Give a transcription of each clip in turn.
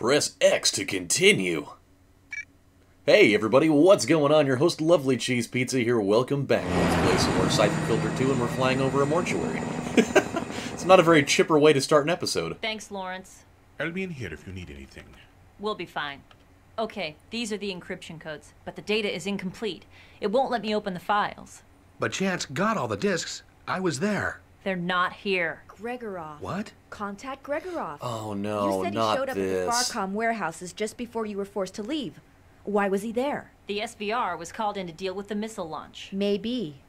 Press X to continue. Hey everybody, what's going on? Your host LovelyCheesePizza here. Welcome back. Let's play some more Syphon Filter 2 and we're flying over a mortuary. It's not a very chipper way to start an episode. Thanks, Lawrence. I'll be in here if you need anything. We'll be fine. Okay, these are the encryption codes, but the data is incomplete. It won't let me open the files. But Chance got all the discs. I was there. They're not here. Gregorov. What? Contact Gregorov. Oh no, you said he not showed up this. at the Farcom warehouses just before you were forced to leave. Why was he there? The SVR was called in to deal with the missile launch. Maybe.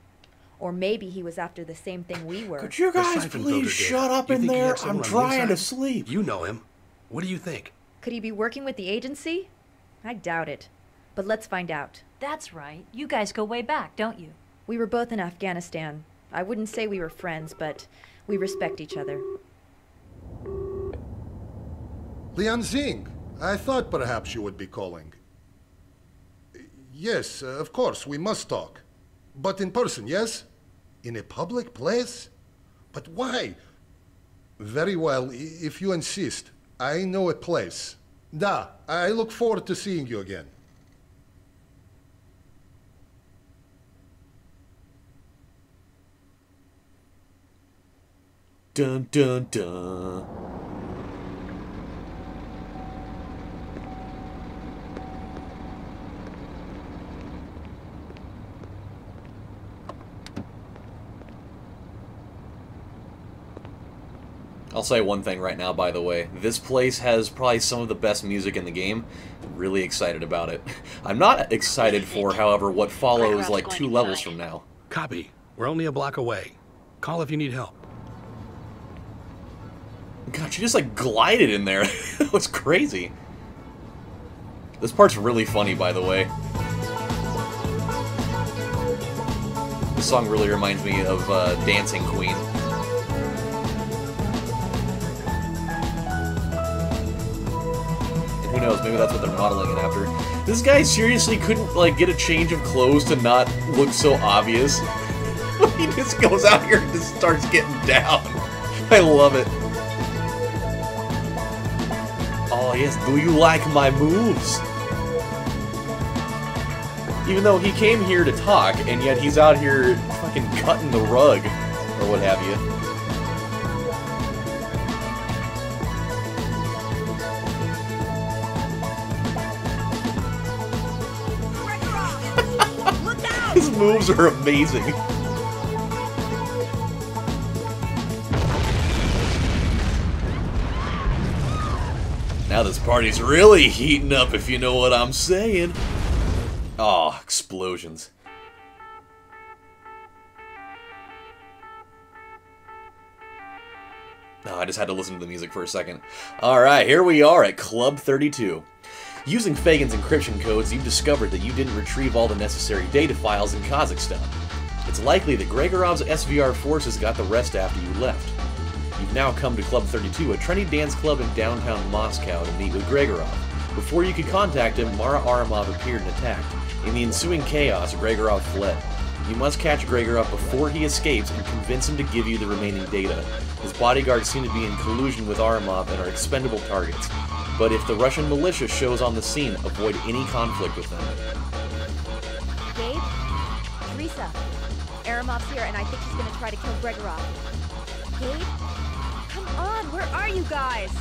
Or maybe he was after the same thing we were. Could you guys Syphon Filter please did. shut up You in think he there? had someone I'm on the trying to inside? sleep. You know him. What do you think? Could he be working with the agency? I doubt it. But let's find out. That's right. You guys go way back, don't you? We were both in Afghanistan. I wouldn't say we were friends, but we respect each other. Lian Xing, I thought perhaps you would be calling. Yes, of course, we must talk. But in person, yes? In a public place? But why? Very well, if you insist. I know a place. Da, I look forward to seeing you again. Dun dun dun. I'll say one thing right now, by the way. This place has probably some of the best music in the game. I'm really excited about it. I'm not excited for, however, what follows like 2 levels from now. Copy. We're only a block away. Call if you need help. God, she just like glided in there. That was crazy. This part's really funny, by the way. This song really reminds me of Dancing Queen. And who knows, maybe that's what they're modeling it after. This guy seriously couldn't like get a change of clothes to not look so obvious. He just goes out here and just starts getting down. I love it. Oh yes, do you like my moves? Even though he came here to talk, and yet he's out here fucking cutting the rug, or what have you. Look out! His moves are amazing. Now this party's really heating up, if you know what I'm saying. Oh, explosions. No, I just had to listen to the music for a second. Alright, here we are at Club 32. Using Fagin's encryption codes, you've discovered that you didn't retrieve all the necessary data files in Kazakhstan. It's likely that Gregorov's SVR forces got the rest after you left. You've now come to Club 32, a trendy dance club in downtown Moscow, to meet with Gregorov. Before you could contact him, Mara Aramov appeared and attacked. In the ensuing chaos, Gregorov fled. You must catch Gregorov before he escapes and convince him to give you the remaining data. His bodyguards seem to be in collusion with Aramov and are expendable targets. But if the Russian militia shows on the scene, avoid any conflict with them. Gabe? Teresa. Aramov's here, and I think he's gonna try to kill Gregorov. Gabe? Come on, where are you guys?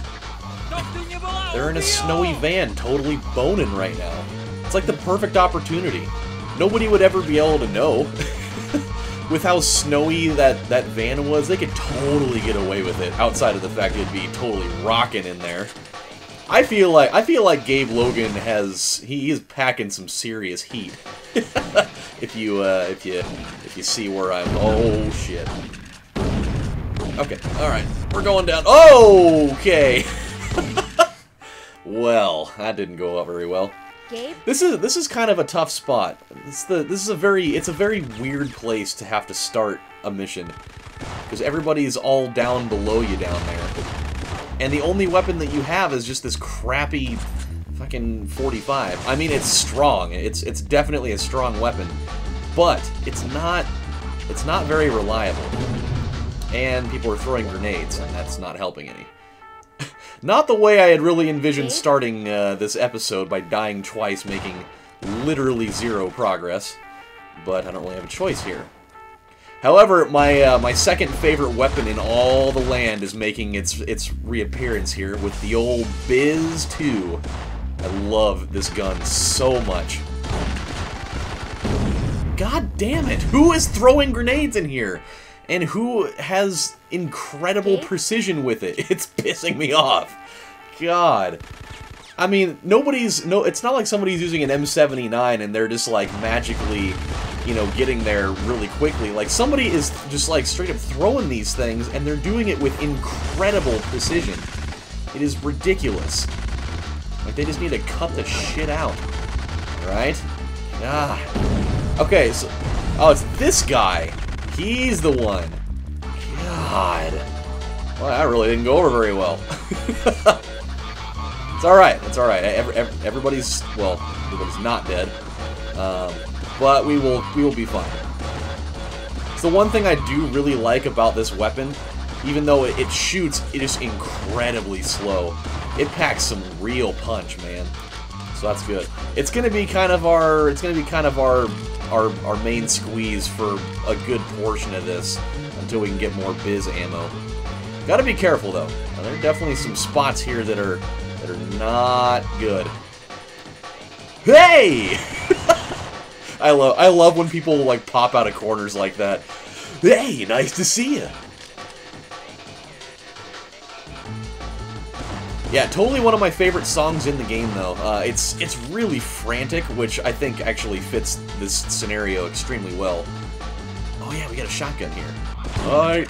They're in a snowy van, totally boning right now. It's like the perfect opportunity. Nobody would ever be able to know. With how snowy that van was, they could totally get away with it, outside of the fact it'd be totally rocking in there. I feel like Gabe Logan he is packing some serious heat. if you see where I'm. Oh shit. Okay, alright. We're going down. Oh, okay. Well, that didn't go out very well. Gabe? This is kind of a tough spot. It's a very weird place to have to start a mission. Because everybody's all down below you down there. And the only weapon that you have is just this crappy fucking 45. I mean, it's strong. It's definitely a strong weapon. But it's not very reliable. And people are throwing grenades, and that's not helping any. Not the way I had really envisioned starting this episode, by dying twice, making literally 0 progress. But I don't really have a choice here. However, my second favorite weapon in all the land is making its reappearance here with the old Biz 2. I love this gun so much. God damn it! Who is throwing grenades in here? And who has incredible precision with it? It's pissing me off. God. I mean, it's not like somebody's using an M79 and they're just like magically, you know, getting there really quickly. Like, somebody is just like straight up throwing these things and they're doing it with incredible precision. It is ridiculous. Like, they just need to cut the shit out. Alright? Ah. Okay, so... Oh, it's this guy. He's the one. God. Well, that really didn't go over very well. It's alright. It's alright. Everybody's... Well, everybody's not dead. But we will be fine. It's the one thing I do really like about this weapon. Even though it shoots, it is incredibly slow. It packs some real punch, man. So that's good. It's gonna be kind of our main squeeze for a good portion of this until we can get more Biz ammo. Gotta be careful though. Now, there are definitely some spots here that are not good. Hey! I love when people like pop out of corners like that. Hey, nice to see you. Yeah, totally one of my favorite songs in the game, though. It's really frantic, which I think actually fits this scenario extremely well. Oh yeah, we got a shotgun here. Alright.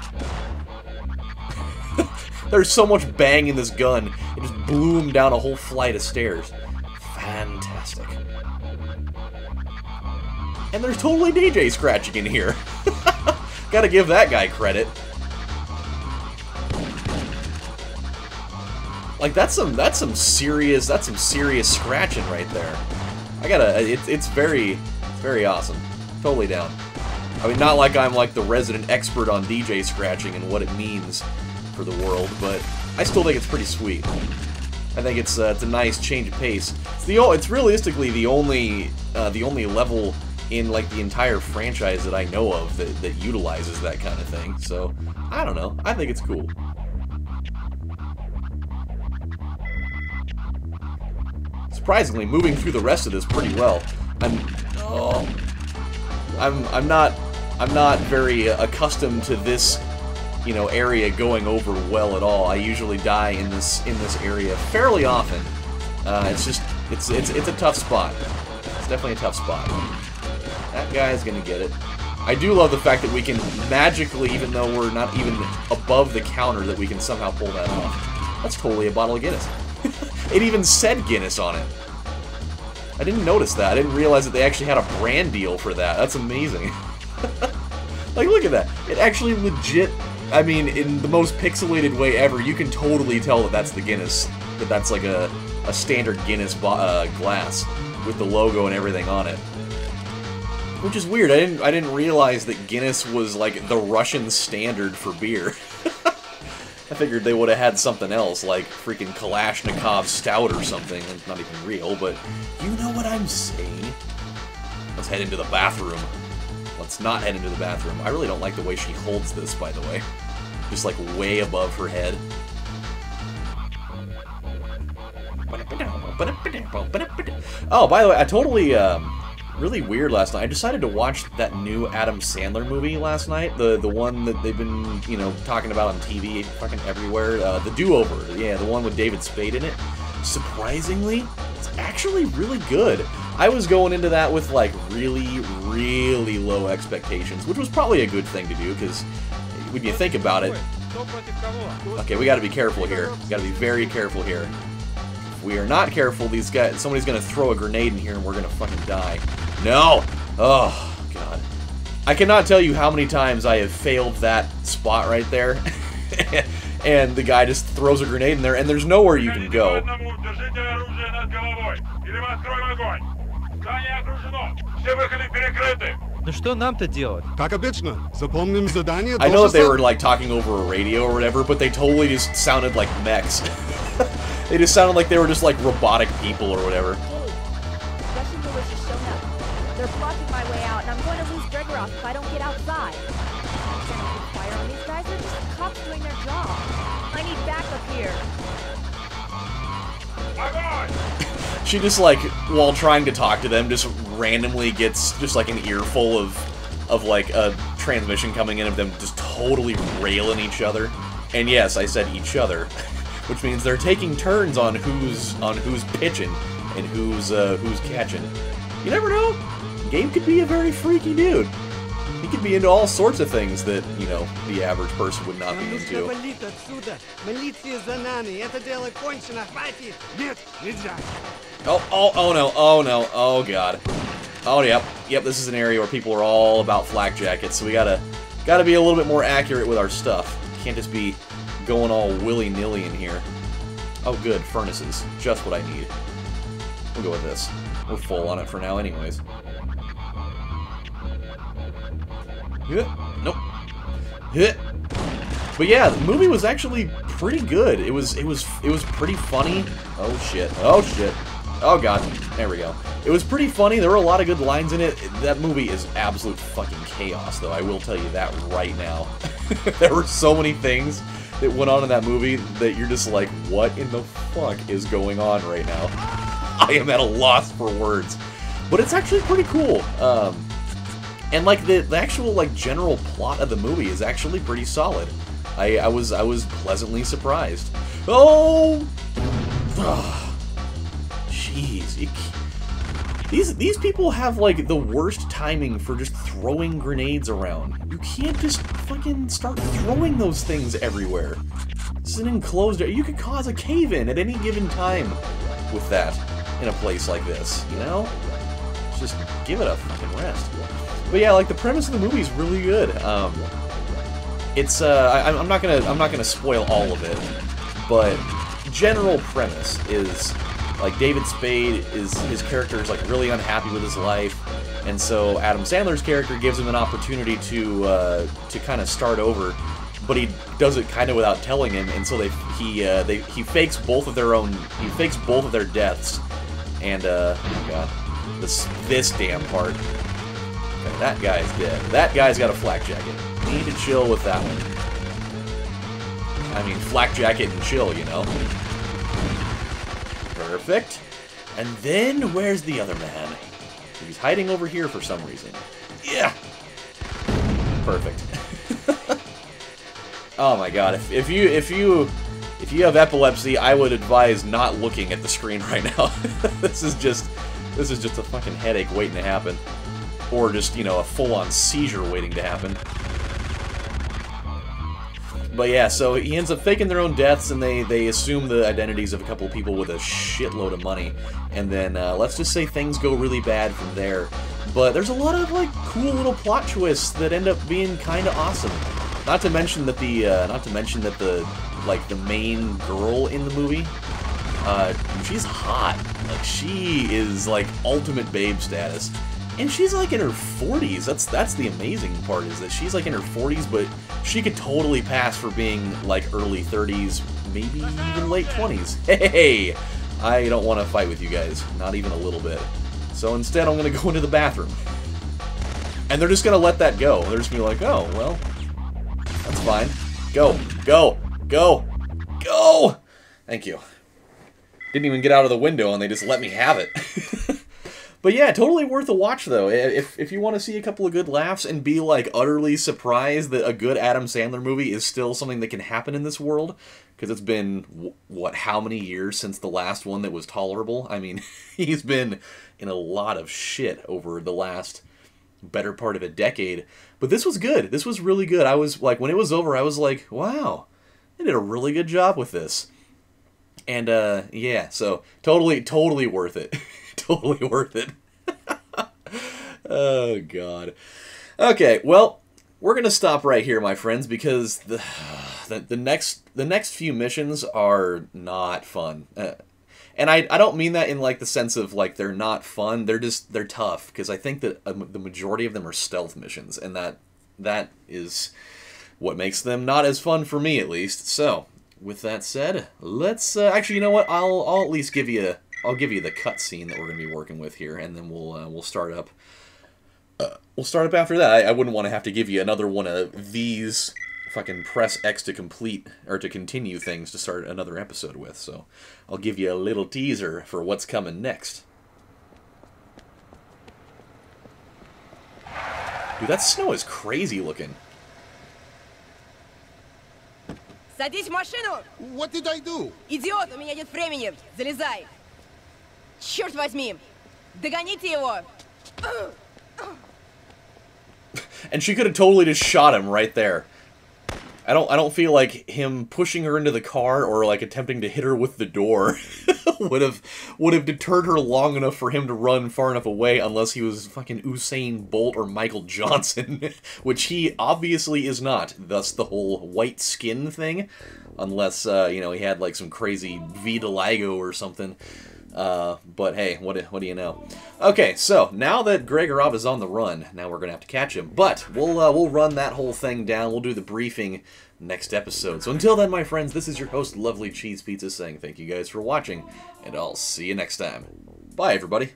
There's so much bang in this gun, it just blew him down a whole flight of stairs. Fantastic. And there's totally DJ scratching in here. Gotta give that guy credit. Like, that's some serious scratching right there. It's very awesome. Totally down. I mean, not like I'm like the resident expert on DJ scratching and what it means for the world, but I still think it's pretty sweet. I think it's a nice change of pace. It's realistically the only level in like the entire franchise that I know of that utilizes that kind of thing. So I don't know. I think it's cool. Surprisingly, moving through the rest of this pretty well. I'm not very accustomed to this, you know, area going over well at all. I usually die in this area fairly often. It's a tough spot. It's definitely a tough spot. That guy's gonna get it. I do love the fact that we can magically, even though we're not even above the counter, that we can somehow pull that off. That's totally a bottle of Guinness. It even said Guinness on it. I didn't notice that. I didn't realize that they actually had a brand deal for that. That's amazing. Like, look at that. It actually legit, I mean, in the most pixelated way ever, you can totally tell that that's the Guinness. That that's like a standard Guinness glass with the logo and everything on it. Which is weird. I didn't realize that Guinness was like the Russian standard for beer. I figured they would have had something else, like freaking Kalashnikov Stout or something. It's not even real, but you know what I'm saying. Let's head into the bathroom. Let's not head into the bathroom. I really don't like the way she holds this, by the way. Just like way above her head. Oh, by the way, I totally, really weird last night. I decided to watch that new Adam Sandler movie last night. The one that they've been, you know, talking about on TV fucking everywhere. The Do-Over. Yeah, the one with David Spade in it. Surprisingly, it's actually really good. I was going into that with, like, really, really low expectations, which was probably a good thing to do, because when you think about it... Okay, we gotta be careful here. We gotta be very careful here. If we are not careful, somebody's gonna throw a grenade in here and we're gonna fucking die. No! Oh, God. I cannot tell you how many times I have failed that spot right there. And the guy just throws a grenade in there and there's nowhere you can go. I know that they were like talking over a radio or whatever, but they totally just sounded like mechs. They just sounded like they were just like robotic people or whatever. Gabe, Russian militia's shown up. They're blocking my way out, and I'm going to lose Gregorov if I don't get outside. I'm trying to open fire on these guys. They're just cops doing their job. I need backup here. She just like, while trying to talk to them, just randomly gets just like an earful of like a transmission coming in of them just totally railing each other. And yes, I said each other, which means they're taking turns on who's pitching and who's catching. You never know. Gabe could be a very freaky dude. He could be into all sorts of things that, you know, the average person would not be into. Oh no, oh no, oh god. Oh yep, this is an area where people are all about flak jackets, so we gotta be a little bit more accurate with our stuff. Can't just be going all willy-nilly in here. Oh good, furnaces. Just what I need. We'll go with this. We're full on it for now anyways. Nope. But yeah, the movie was actually pretty good. It was pretty funny. Oh shit. Oh shit. Oh god. There we go. It was pretty funny. There were a lot of good lines in it. That movie is absolute fucking chaos, though. I will tell you that right now. There were so many things that went on in that movie that you're just like, what in the fuck is going on right now? I am at a loss for words. But it's actually pretty cool. And like the actual like general plot of the movie is actually pretty solid. I was pleasantly surprised. Oh, jeez, these people have like the worst timing for just throwing grenades around. You can't just fucking start throwing those things everywhere. This is an enclosed area. You could cause a cave-in at any given time with that in a place like this. You know, just give it a fucking rest. But yeah, like the premise of the movie is really good. It's I'm not gonna spoil all of it, but general premise is like David Spade his character is like really unhappy with his life, and so Adam Sandler's character gives him an opportunity to kind of start over, but he does it kind of without telling him, and so he fakes both of their deaths, and oh god, this damn part. Okay, that guy's dead. That guy's got a flak jacket. Need to chill with that one. I mean, flak jacket and chill, you know. Perfect. And then, where's the other man? He's hiding over here for some reason. Yeah! Perfect. Oh my god, if you have epilepsy, I would advise not looking at the screen right now. This is just a fucking headache waiting to happen. Or just, you know, a full-on seizure waiting to happen. But yeah, so he ends up faking their own deaths, and they assume the identities of a couple of people with a shitload of money. And then, let's just say things go really bad from there. But there's a lot of, like, cool little plot twists that end up being kind of awesome. Not to mention that the main girl in the movie, she's hot. Like, she is, like, ultimate babe status. And she's like in her 40s. That's the amazing part, is that she's like in her 40s, but she could totally pass for being like early 30s, maybe even late 20s. Hey, I don't want to fight with you guys, not even a little bit. So instead, I'm gonna go into the bathroom, and they're just gonna let that go. They're just gonna be like, oh well, that's fine. Go, go, go, go. Thank you. Didn't even get out of the window, and they just let me have it. But yeah, totally worth a watch, though. If you want to see a couple of good laughs and be, like, utterly surprised that a good Adam Sandler movie is still something that can happen in this world, because it's been, what, how many years since the last one that was tolerable? I mean, he's been in a lot of shit over the last better part of a decade. But this was good. This was really good. I was, like, when it was over, I was like, wow, they did a really good job with this. And, yeah, so totally worth it. Totally worth it. Oh, God. Okay, well, we're going to stop right here, my friends, because the next few missions are not fun. And I don't mean that in, like, the sense of, like, they're not fun. They're tough, because I think that the majority of them are stealth missions, and that is what makes them not as fun for me, at least. So, with that said, let's actually, you know what? I'll at least give you the cutscene that we're going to be working with here, and then we'll start up. We'll start up after that. I wouldn't want to have to give you another one of these fucking press X to complete or to continue things to start another episode with. So I'll give you a little teaser for what's coming next. Dude, that snow is crazy looking. Садись в машину! What did I do? Идиот, у меня нет времени! Залезай! Черт возьми! Догоните его! And she could have totally just shot him right there. I don't feel like him pushing her into the car or like attempting to hit her with the door would have deterred her long enough for him to run far enough away, unless he was fucking Usain Bolt or Michael Johnson, which he obviously is not. Thus the whole white skin thing, unless you know, he had like some crazy vitiligo or something. But hey, what do you know? Okay, so now that Gregorov is on the run, now we're gonna have to catch him. But we'll run that whole thing down. We'll do the briefing next episode. So until then, my friends, this is your host, Lovely Cheese Pizza, saying thank you guys for watching, and I'll see you next time. Bye, everybody.